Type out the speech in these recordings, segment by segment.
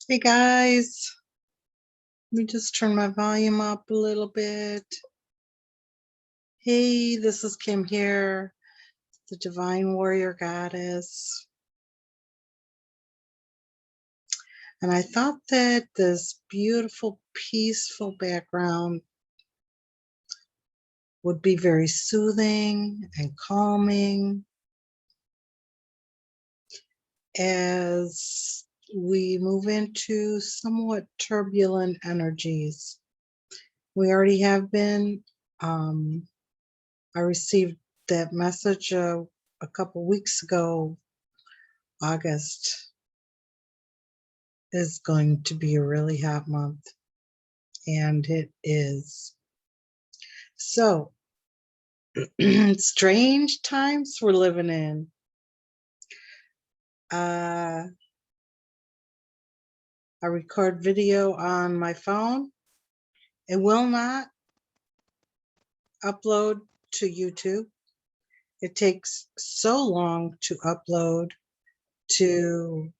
Hey guys, let me just turn my volume up a little bit. Hey, this is Kim here, the Divine Warrior Goddess. And I thought that this beautiful, peaceful background would be very soothing and calming as we move into somewhat turbulent energies. We already have been. I received that message a couple weeks ago. August is going to be a really hot month, and it is. So, strange times we're living in. I record video on my phone. It will not upload to YouTube. It takes so long to upload to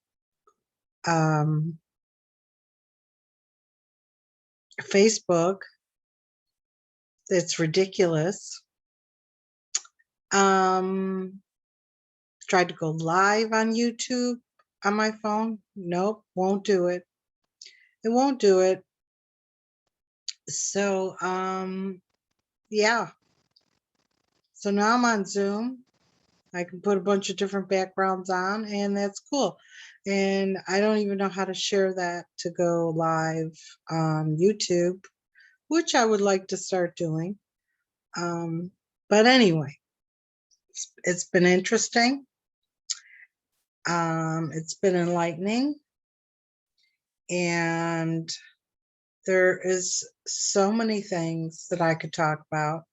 Facebook. It's ridiculous. Tried to go live on YouTube on my phone. Nope, won't do it. It won't do it. So, yeah. So now I'm on Zoom. I can put a bunch of different backgrounds on, and that's cool. And I don't even know how to share that to go live on YouTube, which I would like to start doing. But anyway, it's been interesting. It's been enlightening. And there is so many things that I could talk about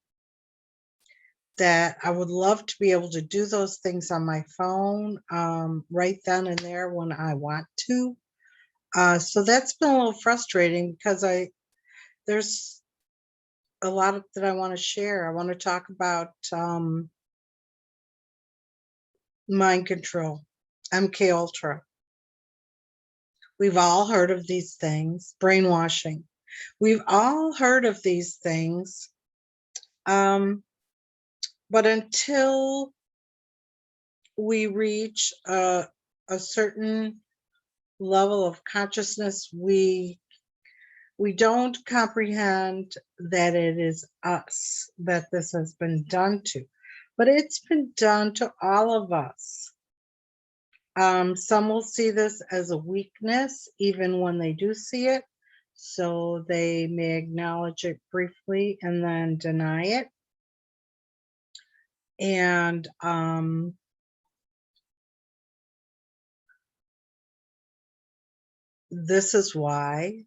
that I would love to be able to do those things on my phone right then and there when I want to. So that's been a little frustrating because there's a lot that I want to share. I want to talk about mind control, MK Ultra. We've all heard of these things, brainwashing. We've all heard of these things. But until we reach a certain level of consciousness, we don't comprehend that it is us that this has been done to. But it's been done to all of us. Some will see this as a weakness, even when they do see it. So they may acknowledge it briefly and then deny it. And this is why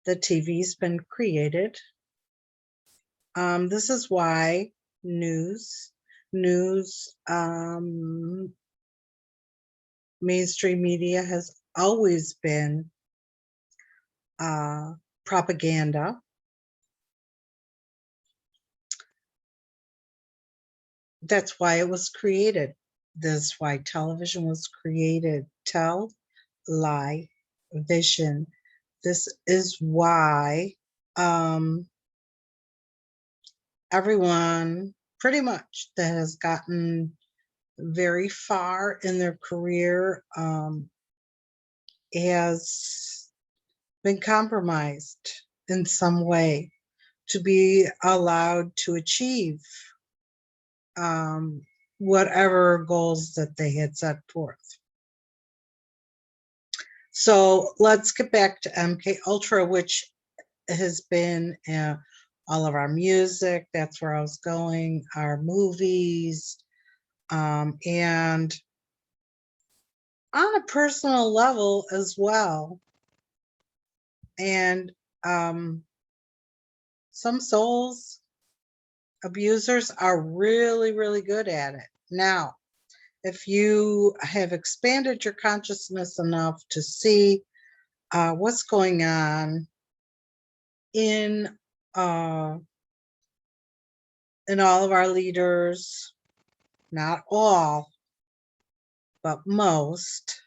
the TV's been created. This is why news, mainstream media has always been propaganda. That's why it was created. This is why television was created. Tell, lie, vision. This is why everyone pretty much that has gotten very far in their career has been compromised in some way to be allowed to achieve whatever goals that they had set forth. So let's get back to MK Ultra, which has been all of our music. That's where I was going, our movies, and on a personal level as well. And some souls abusers are really, really good at it. Now, if you have expanded your consciousness enough to see what's going on in all of our leaders, not all, but most,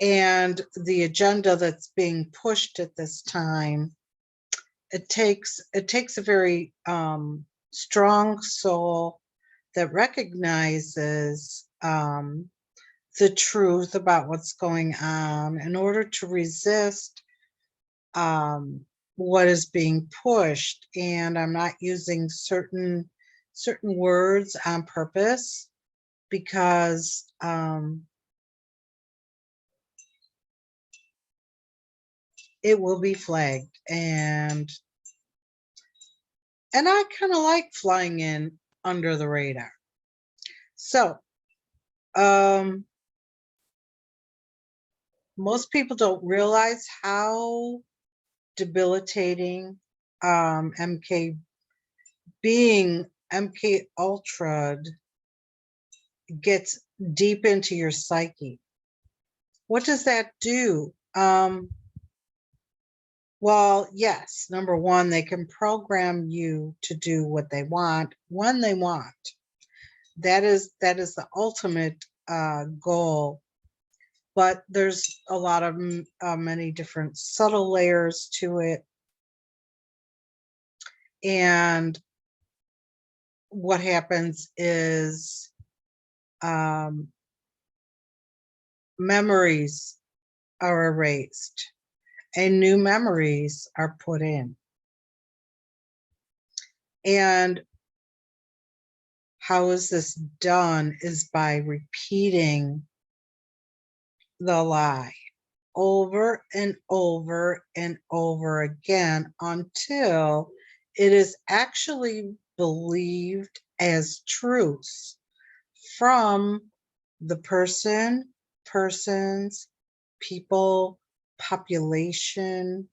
And the agenda that's being pushed at this time, it takes a very strong soul that recognizes the truth about what's going on in order to resist what is being pushed. And I'm not using certain words on purpose because it will be flagged, and I kind of like flying in under the radar. So most people don't realize how debilitating being MK Ultra gets deep into your psyche. What does that do? Well, yes, number one, they can program you to do what they want when they want. That is the ultimate goal. But there's a lot of many different subtle layers to it. And what happens is memories are erased and new memories are put in. And how is this done is by repeating the lie over and over and over again until it is actually believed as truth from the persons, people, population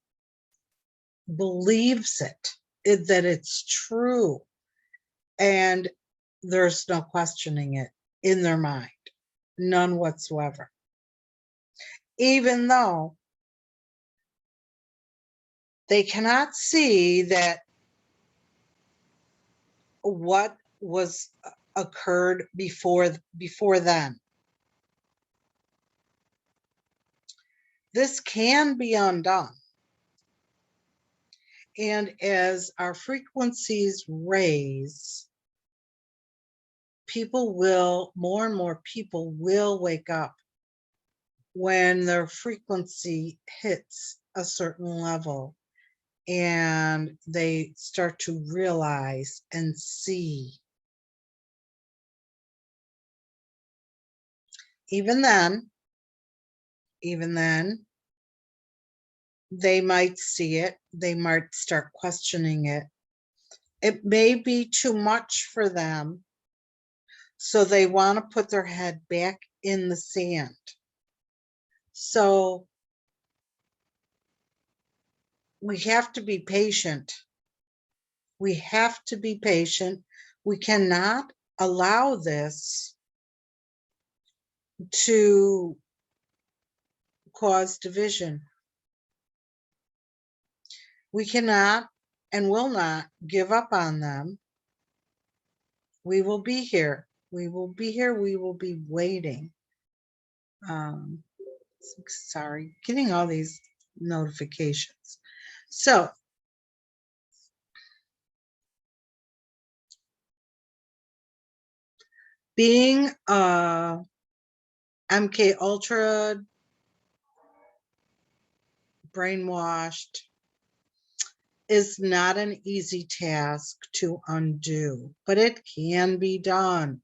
believes that it's true, and there's no questioning it in their mind, none whatsoever. Even though they cannot see that what was occurred before then. This can be undone. And as our frequencies raise, more and more people will wake up when their frequency hits a certain level and they start to realize and see. Even then, they might see it, they might start questioning it. It may be too much for them, so they want to put their head back in the sand. So we have to be patient. We have to be patient. We cannot allow this to cause division. We cannot and will not give up on them. We will be here. We will be here. We will be waiting. Sorry, getting all these notifications. So being MK Ultra brainwashed is not an easy task to undo, but it can be done,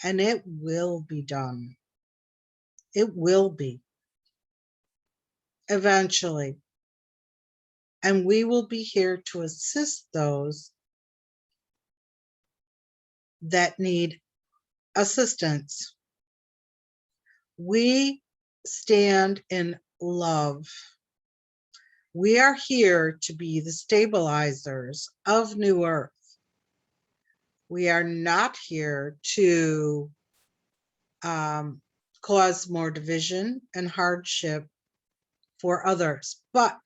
and it will be done. It will be eventually. And we will be here to assist those that need assistance. We stand in love. We are here to be the stabilizers of New Earth. We are not here to cause more division and hardship for others. But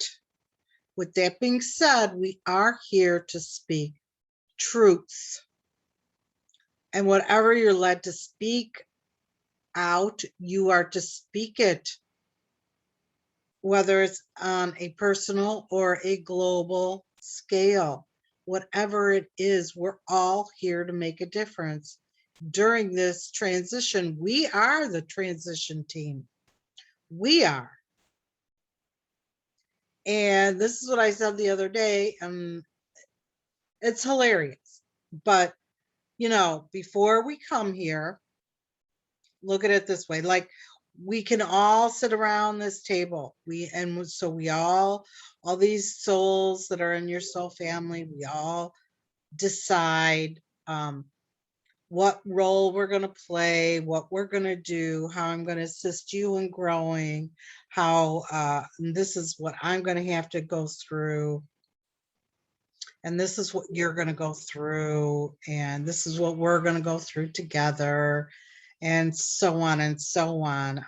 with that being said, we are here to speak truth. And whatever you're led to speak out, you are to speak it. whether it's on a personal or a global scale. Whatever it is, we're all here to make a difference. During this transition, we are the transition team. We are. And this is what I said the other day, and it's hilarious. But, before we come here, look at it this way, like we can all sit around this table. So we all these souls that are in your soul family, we all decide what role we're going to play, what we're going to do, how I'm going to assist you in growing, how this is what I'm going to have to go through, and this is what you're going to go through, and this is what we're going to go through together, and so on and so on.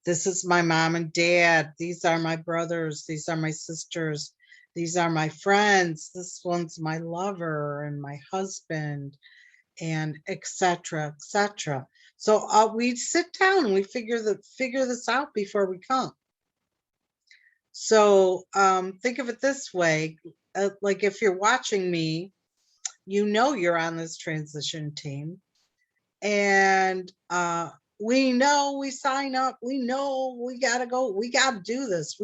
This is my mom and dad. These are my brothers. These are my sisters. These are my friends. This one's my lover and my husband, and etc. etc. So we sit down and we figure this out before we come. So think of it this way, like if you're watching me, you're on this transition team, and we know we sign up, we know we gotta go, we gotta do this,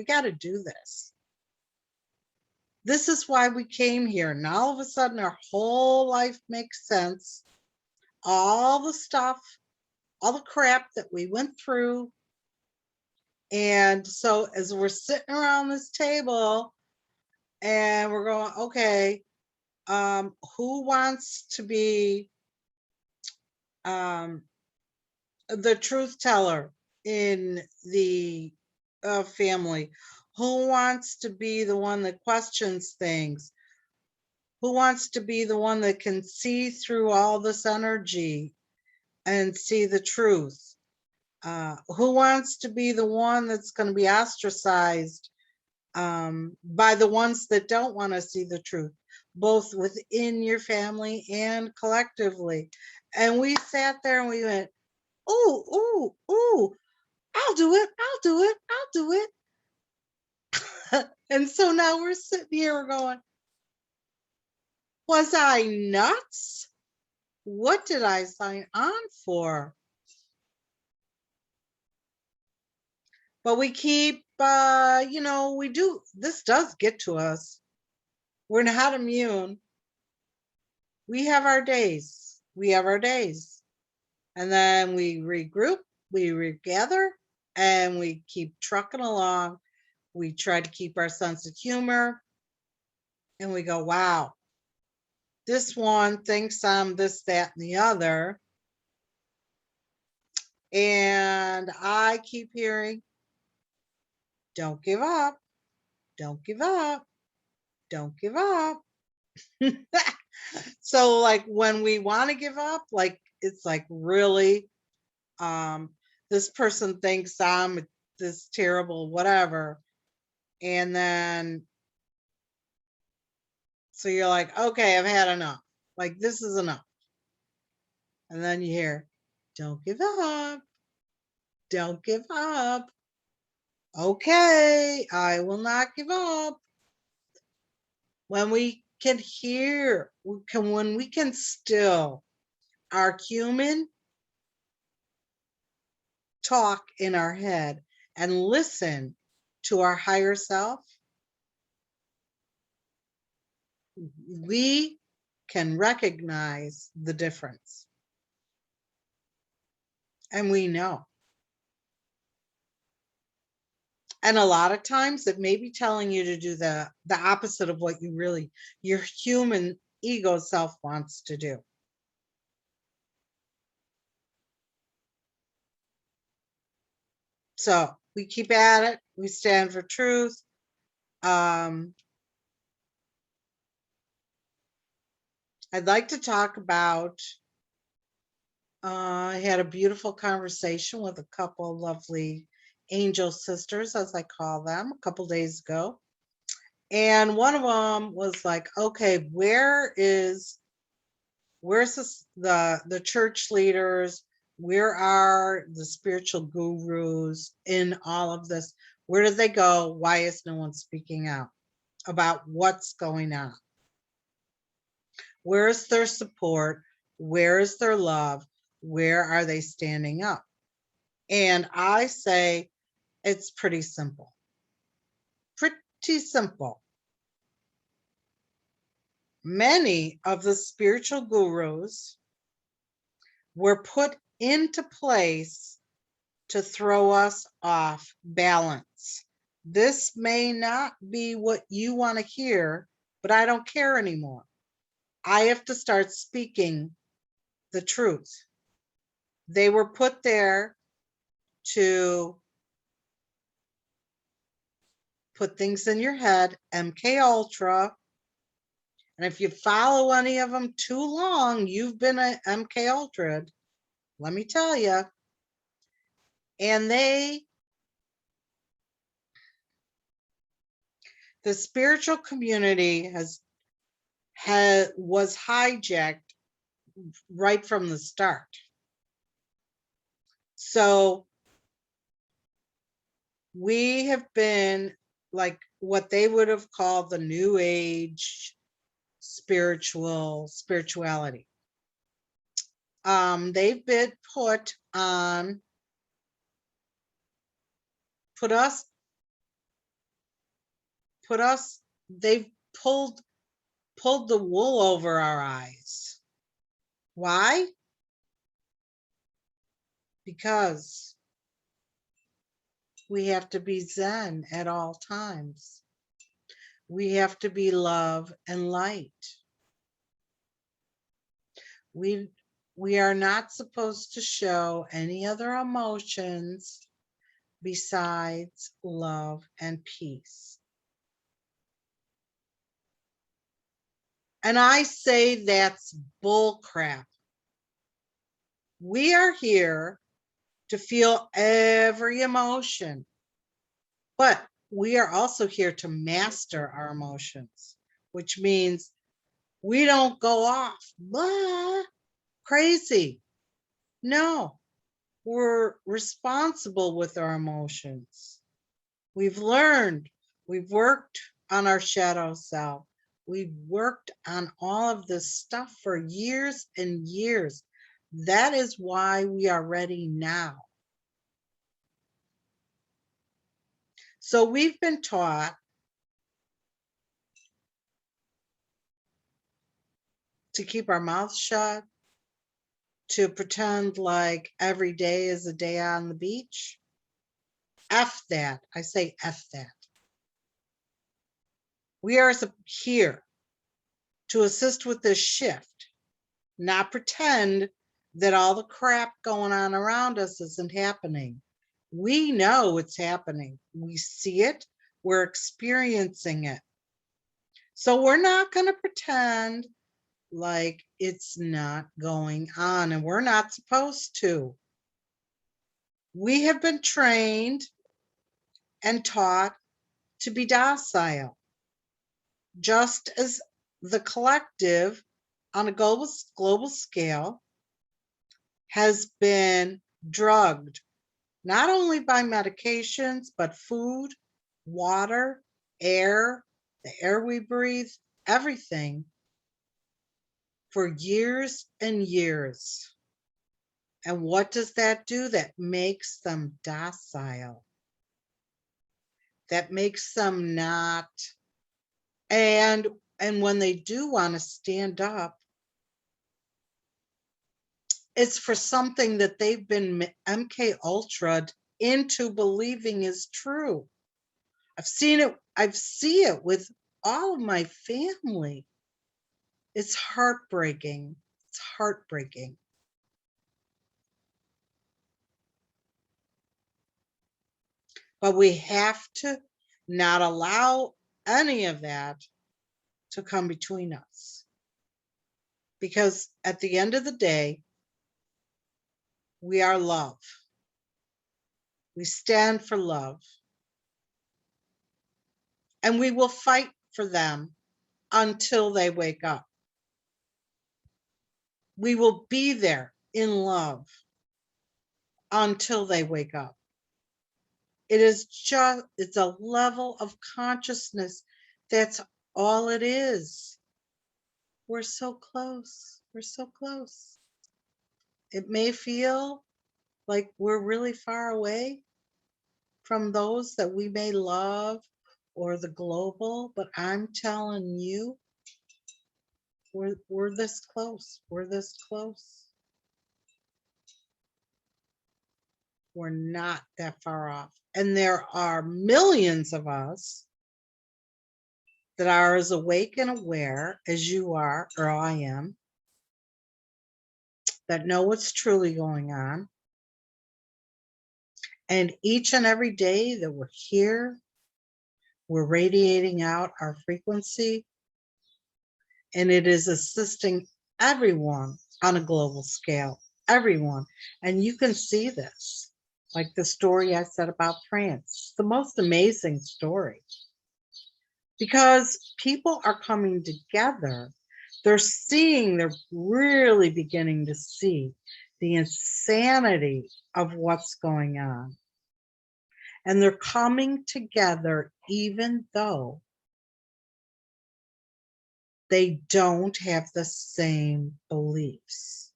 this is why we came here. And all of a sudden our whole life makes sense. All the stuff, all the crap that we went through. And so as we're sitting around this table and we're going, okay, who wants to be the truth teller in the family? Who wants to be the one that questions things? Who wants to be the one that can see through all this energy and see the truth? Who wants to be the one that's going to be ostracized by the ones that don't want to see the truth, both within your family and collectively? And we sat there and we went, ooh, I'll do it. And so now we're sitting here, we're going, was I nuts? What did I sign on for? But we keep, this does get to us. We're not immune. We have our days. And then we regroup, we regather, and we keep trucking along. We try to keep our sense of humor, and we go, wow, this one thinks I'm this, that, and the other. And I keep hearing, don't give up, don't give up, don't give up. So like when we want to give up, like it's like really, this person thinks I'm this terrible whatever. And then, so you're like, okay, I've had enough. Like this is enough. And then you hear, don't give up. Don't give up. Okay, I will not give up. When we can hear, when we can still our human talk in our head and listen to our higher self, we can recognize the difference. And we know. And a lot of times it may be telling you to do the opposite of what your human ego self wants to do. So we keep at it. We stand for truth. I'd like to talk about, I had a beautiful conversation with a couple of lovely angel sisters, as I call them, a couple days ago. And one of them was like, okay, where's the church leaders? Where are the spiritual gurus in all of this? Where did they go? Why is no one speaking out about what's going on? Where is their support? Where is their love? Where are they standing up? And I say it's pretty simple. Pretty simple. Many of the spiritual gurus were put into place to throw us off balance. This may not be what you want to hear, but I don't care anymore. I have to start speaking the truth. They were put there to put things in your head, MK Ultra. And if you follow any of them too long, you've been a MK Ultra, let me tell you. And the spiritual community was hijacked right from the start. So we have been like what they would have called the new age spirituality. They've been put us, they've pulled the wool over our eyes. Why? Because we have to be Zen at all times. We have to be love and light. We are not supposed to show any other emotions besides love and peace. And I say that's bull crap. We are here to feel every emotion, but we are also here to master our emotions, which means we don't go off blah, crazy. No, we're responsible with our emotions. We've learned, we've worked on our shadow self. We've worked on all of this stuff for years and years. That is why we are ready now. So we've been taught to keep our mouths shut, to pretend like every day is a day on the beach. F that. I say F that. We are here to assist with this shift, not pretend that all the crap going on around us isn't happening. We know it's happening. We see it. We're experiencing it. So we're not going to pretend like it's not going on, and we're not supposed to. We have been trained and taught to be docile, just as the collective on a global scale has been drugged, not only by medications, but food, water, air, the air we breathe, everything for years and years. And what does that do? That makes them docile. That makes them not, and when they do want to stand up, it's for something that they've been MK Ultra'd into believing is true. I see it with all of my family. It's heartbreaking. It's heartbreaking. But we have to not allow any of that to come between us. Because at the end of the day, we are love. We stand for love. And we will fight for them until they wake up. We will be there in love until they wake up. it's a level of consciousness. That's all it is. We're so close. We're so close. It may feel like we're really far away from those that we may love or the global, but I'm telling you, we're this close. We're this close. We're not that far off. And there are millions of us that are as awake and aware as you are, or I am, that know what's truly going on. And each and every day that we're here, we're radiating out our frequency, and it is assisting everyone on a global scale, everyone. And you can see this, like the story I said about France, the most amazing story, because people are coming together. They're really beginning to see the insanity of what's going on. And they're coming together even though they don't have the same beliefs.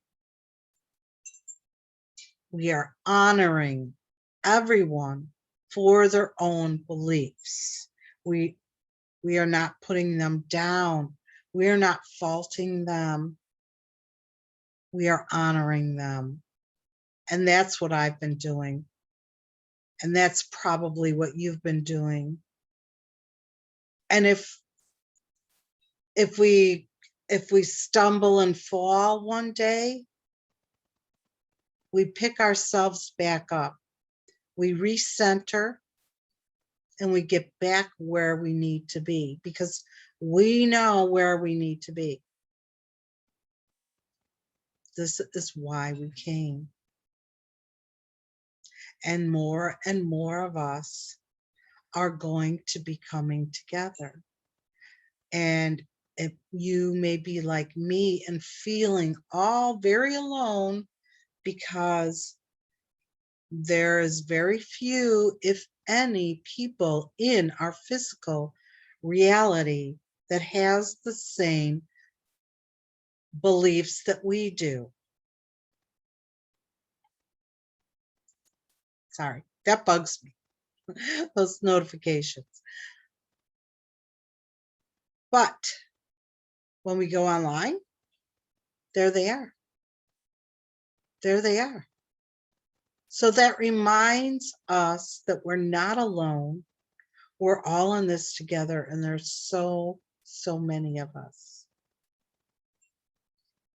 We are honoring everyone for their own beliefs. We are not putting them down. We are not faulting them. We are honoring them. And that's what I've been doing. And that's probably what you've been doing. And if we stumble and fall one day, we pick ourselves back up. We recenter and we get back where we need to be, because we know where we need to be. This is why we came. And more of us are going to be coming together. And if you may be like me and feeling all very alone, because there is very few, if any, people in our physical reality that has the same beliefs that we do. Sorry, that bugs me, those notifications. But when we go online, there they are. There they are. So that reminds us that we're not alone. We're all in this together, and there's so many of us.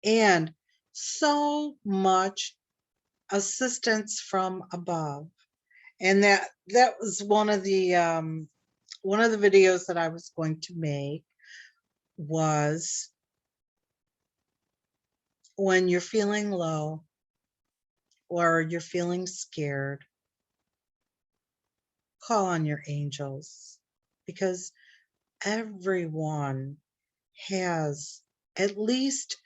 And so much assistance from above. And that was one of the videos that I was going to make, was when you're feeling low or you're feeling scared, call on your angels, because everyone has at least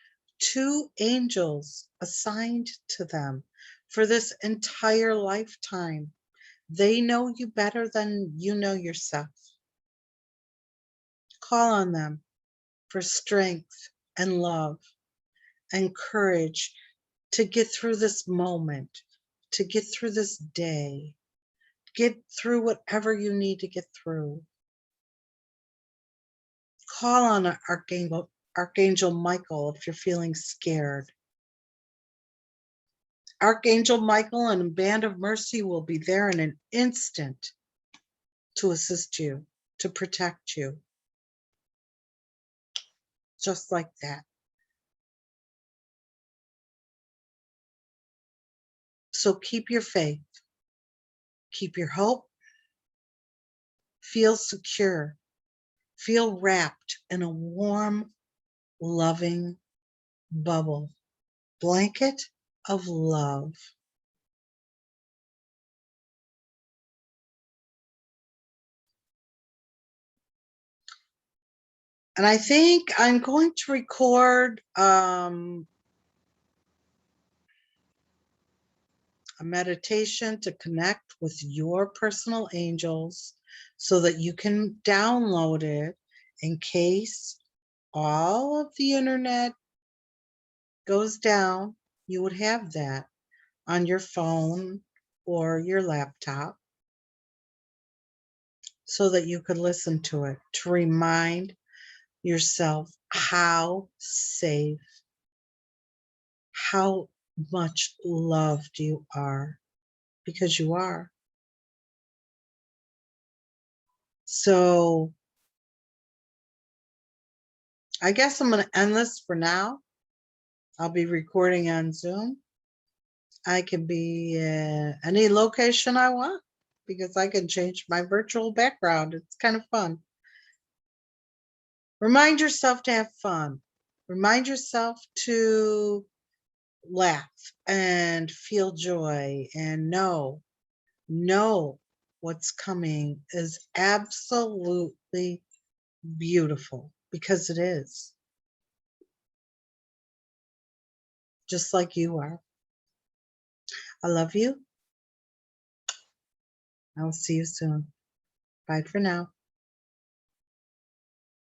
2 angels assigned to them for this entire lifetime. They know you better than you know yourself. Call on them for strength and love and courage to get through this moment, to get through this day, get through whatever you need to get through. Call on Archangel Michael if you're feeling scared. Archangel Michael and a band of mercy will be there in an instant to assist you, to protect you. Just like that. So keep your faith, keep your hope, feel secure, feel wrapped in a warm, loving bubble, blanket of love. And I think I'm going to record a meditation to connect with your personal angels so that you can download it in case all of the internet goes down. You would have that on your phone or your laptop so that you could listen to it to remind yourself how safe, how much loved you are, because you are. So I guess I'm going to end this for now. I'll be recording on Zoom. I can be any location I want because I can change my virtual background. It's kind of fun. Remind yourself to have fun. Remind yourself to laugh and feel joy and know what's coming is absolutely beautiful, because it is, just like you are. I love you. I'll see you soon. Bye for now.